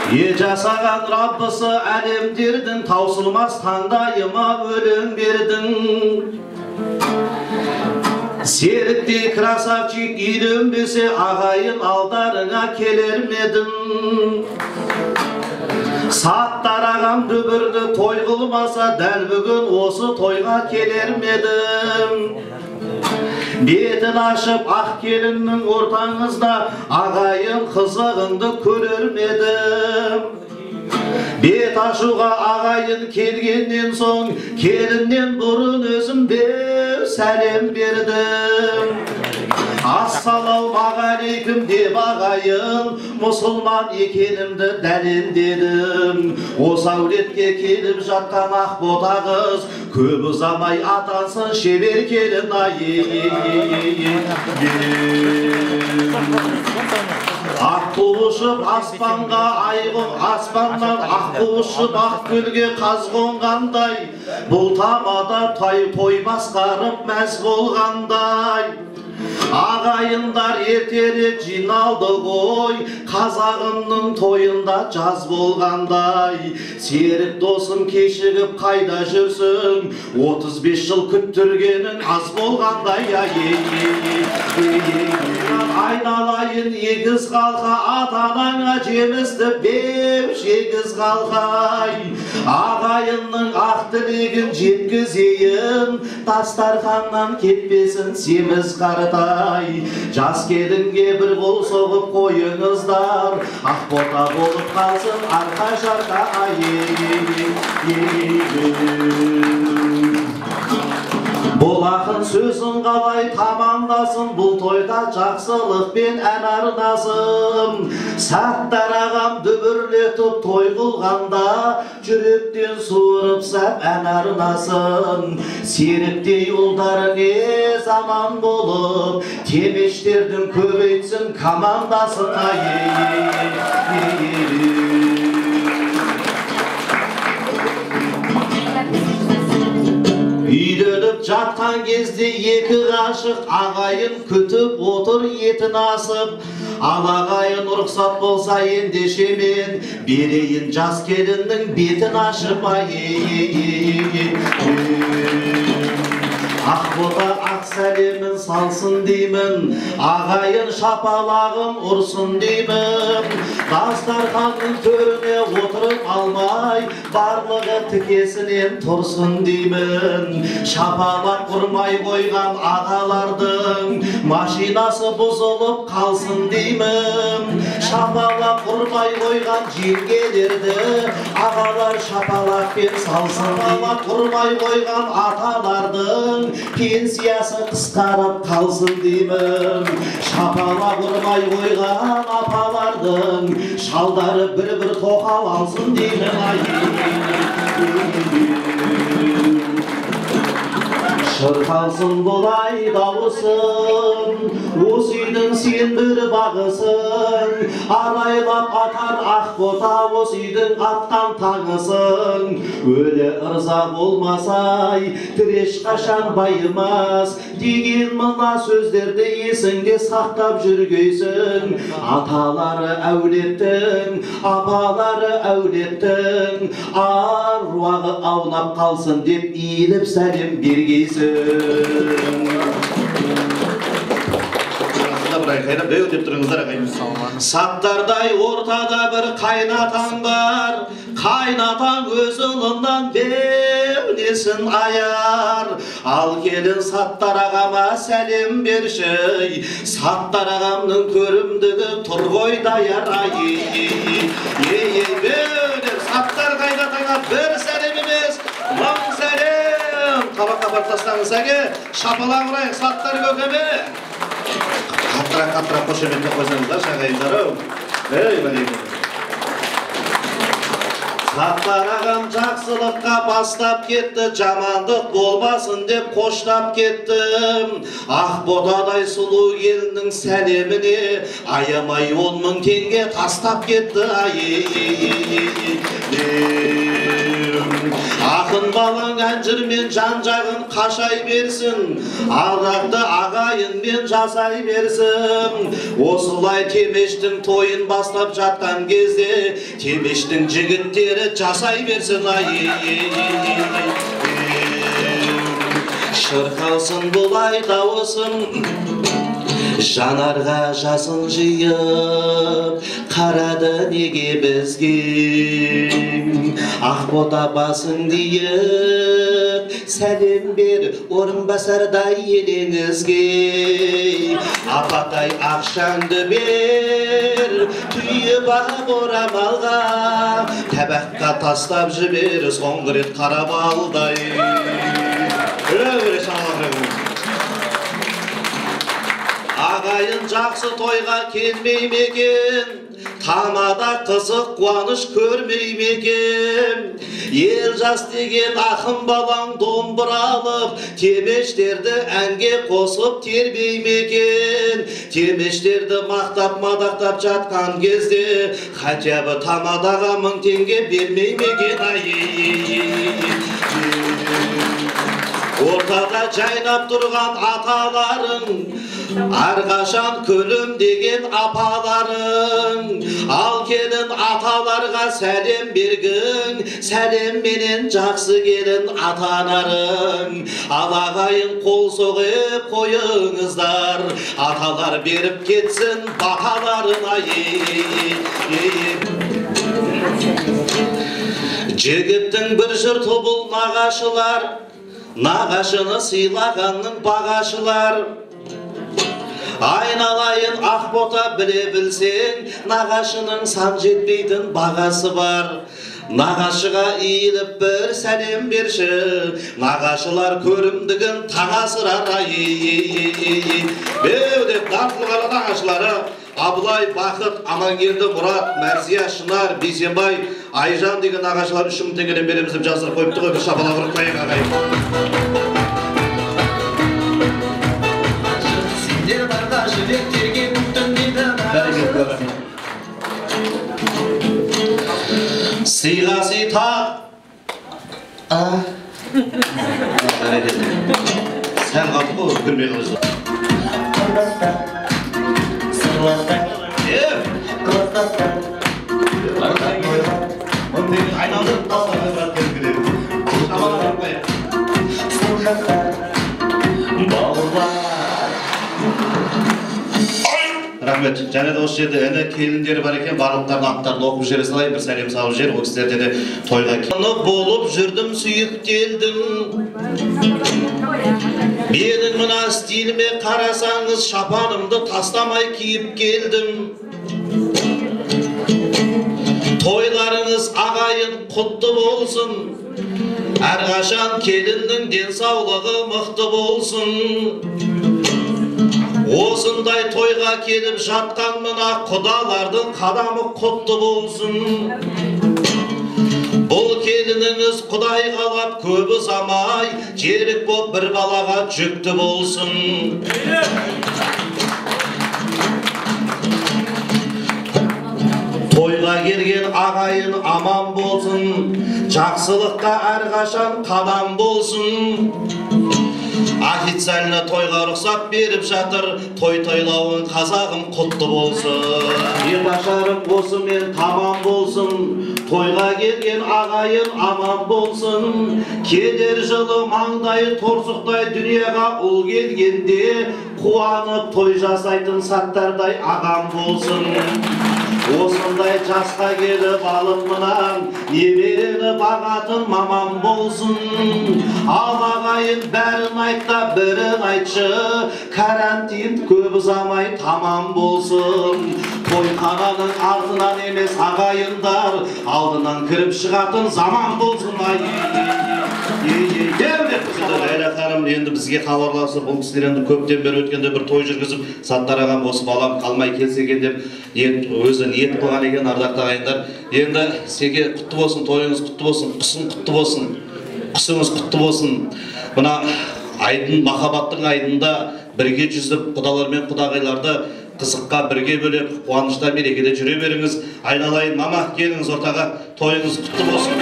Жасаған Раббысы әлемдердің таусылмас таңдайыма өлең бердің. Серіктей красавчик үйленбесе ағайын алдарыңа келер медім. Саттар ағам дүбірді той қылмаса дәл бүгін осы тойға келер медім. Бетін ашып ақ келіннің ортаңызда ағайын қызығыңды көрер медім. Бет ашуға ағайын келгеннен соң келіннен бұрын өзім бер сәлем бердім. Ассалаумағалейкум деп ағайын мұсылман екенімді дәлелдедім. Осы әулетке келіп жатқан ақ бота қыз көп ұзамай атансын шебер келін ақ ту ұшып аспанға айғын, аспаннан ақ ту ұшып ақ көлге қаз қонғандай, бұл тамада той басқарып мәз болғандай. Ағайындар ертерек жиналды ғой, қазағымның тойында жаз болғандай. Серік досым кешігіп қайда жүрсің, 35 жыл күттіргенің аз болғандай. Айналайын егіз қалқа, ата-анаңа жемісті бер жегіз қалқай. Ағайынның ақ тілегін жеткізейін, дастарханнан кетпесін семіз қарытай. Жас келінге бір қол соғып қойыңыздар, ақ бота болып қалсын арқа жарқа Бұл ақын сөзін қалай тамамдасын, бұл тойда жақсылықпен ән арнасын. Саттар ағам дүбірлетіп той қылғанда, жүректен суырып сәп ән арнасын. Серіктей ұлдарыңе заман болып, темештердің көбейтсін командасын. Үйленіп жатқан кезде екі ғашық ағайын күтіп отыр етін асып. Ал ағайын рұқсат болса ендеше мен берейін жас келіннің бетін ашып. Ақ бота ақ сәлемін салсын деймін, ағайын шапалағым ұрсын деймін. Дастарханның төріне отырып алмай, барлығы тікесінен тұрсын деймін. Шапалақ ұрмай қойған ағалардың машинасы бұзылып қалсын деймін. Шапалақ ұрмай қойған жеңгелерді ағалар шапалақпен салсын. Шапалақ ұрмай қойған аталардың пенсиясы қысқарып қалсын деймін. Шапалақ ұрмай қойған апалардың шалдары бір-бір тоқал алсын деймін. Шырқалсын бұлай дауысын, осы үйдің сен бір бағысын. Арайлап атар ақ бота осы үйдің аттан таңысын. Өлі ырза болмасай, тіреш қашан байымас деген мына сөздерді есіңде сақтап жүргейсің. Аталары әулеттің, апалары әулеттің, аруағы аунап қалсын деп иіліп сәлем бергейсің. Саттардай ортада бір қайнатаң бар, қайнатаң өз ұлынан беунесін аяр. Ал келін Саттар ағама сәлем берші, Саттар ағамның көрімдігі тұр ғой даяр. Саттар қайнатаңа бір сәлем емес, мың сәлем. Табаққа бар тастаңыз әге, шапалаң ұрайық Саттар көкеме. Қаттырақ қошеметті қойсаңыздар шағайындар. Саттар ағам жақсылыққа бастап кетті, жамандық болмасын деп қоштап кеттім. Ақ ботадай сұлу келіннің сәлеміне аямай 10 000 теңге тастап кетті. Ақын балаң әнжірмен жан-жағын қашай берсін, ардақты ағайынмен жасай берсін. Осылай Темештің тойын бастап жатқан кезде Темештің жігіттері жасай берсін. Шырқалсын бұлай дауысын, жанарға жасын жиып, қарады неге бізге. Ақбота басың дейіп, сәлем бер Орынбасардай елеңізге. Апатай ақшаңды бер, түйіп ап орамалға, табаққа тастап жібер соңғы рет қарап алдай. Ағайын жақсы тойға келмей мекен, тамада қызық қуаныш көрмей мекен. Ел жас деген ақын балаң домбыра алып, Темештерді әнге қосып тербей мекен. Темештерді мақтап мадақтап жатқан кезде хотя бы тамадаға 1000 теңге бермей мекен. Ортада жайнап тұрған аталарың, әрқашан күлім деген апаларың. Ал келін аталарға сәлем бергін, сәлем менен жақсы келін атанарың. Ал ағайын қол соғып қойыңыздар, аталар беріп кетсін баталарына. Жігіттің бір жұрты бұл нағашылар, нағашыны сыйлағанның бағашылар. Айналайын Ақбота біле білсең, нағашының сан жетпейтін бағасы бар. Нағашыға иіліп бір сәлем берші, нағашылар көрімдігін тағасырар. Беу деп дартылған нағашылары Абылай, Бақыт, Амангелді, Мұрат, Мәрзия, Шынар, Бейсенбай, Айжан деген нағашылар 3000 теңгеден береміз деп жаздырып қойыпты ғой. Bir шапалақ ұрып қойайық ағайын. Сендер барда жүректерге күттім дейді. Сыйға сыйта. Сән қалды ғой, көрмей қалызды. Айналдырып тастап өтірат келгілер. Шамалар қояқ. Рахмет. Және де осы жерде әні келіндері бар екен, барлықтардың аттарын оқып жере салайын, бір сәлем салып жер, ол кісілерде де тойға келді. Болып жүрдім, сүйіктелдім. Менің мына стиліме қарасаңыз, шапанымды тастамай киіп келдім. Тойларыңыз ағайын құтты болсын, әрқашан келіннің денсаулығы мықты болсын. Осындай тойға келіп жатқан мына құдалардың қадамы құтты болсын. Бұл келініңіз Құдай қалап көп ұзамай, жерік боп бір балаға жүкті болсын. Тойға келген ағайын аман болсын, жақсылыққа әрқашан қадам болсын. Официально тойға рұқсат беріп жатыр, той тойлауын қазағым құтты болсын. Ебашарым осымен тамам болсын, тойға келген ағайын аман болсын. Келер жылы маңдайы торсықтай дүниеға ұл келгенде, қуанып той жасайтын саттардай ағам болсын. Осындай жасқа келіп алып мұнан, немерені бағатын мамам болсын. Ал ағайын бәрін айтта бірін айтшы, карантин көп ұзамай тамам болсын. Тойхананың артынан емес ағайындар, алдынан кіріп шығатын заман болсын. Ләйлә ханым енді бізге хабарласып, бұл кісілер енді көптен бері өткенде бір той жүргізіп, Саттар ағам осы балам қалмай келсе екен деп өзі ниет қылған екен. Ардақты ағайындар, енді сізге құтты болсын, тойыңыз құтты болсын, құсың құтты болсын, құсыңыз құтты болсын. Мына айдың, махаббаттың айдында бірге жүзіп, құдалар мен құдағайларды қызыққа бірге бөлек қуанышта мерекеде жүре беріңіз. Айналайын мама, келіңіз ортаға, тойыңыз құтты болсын.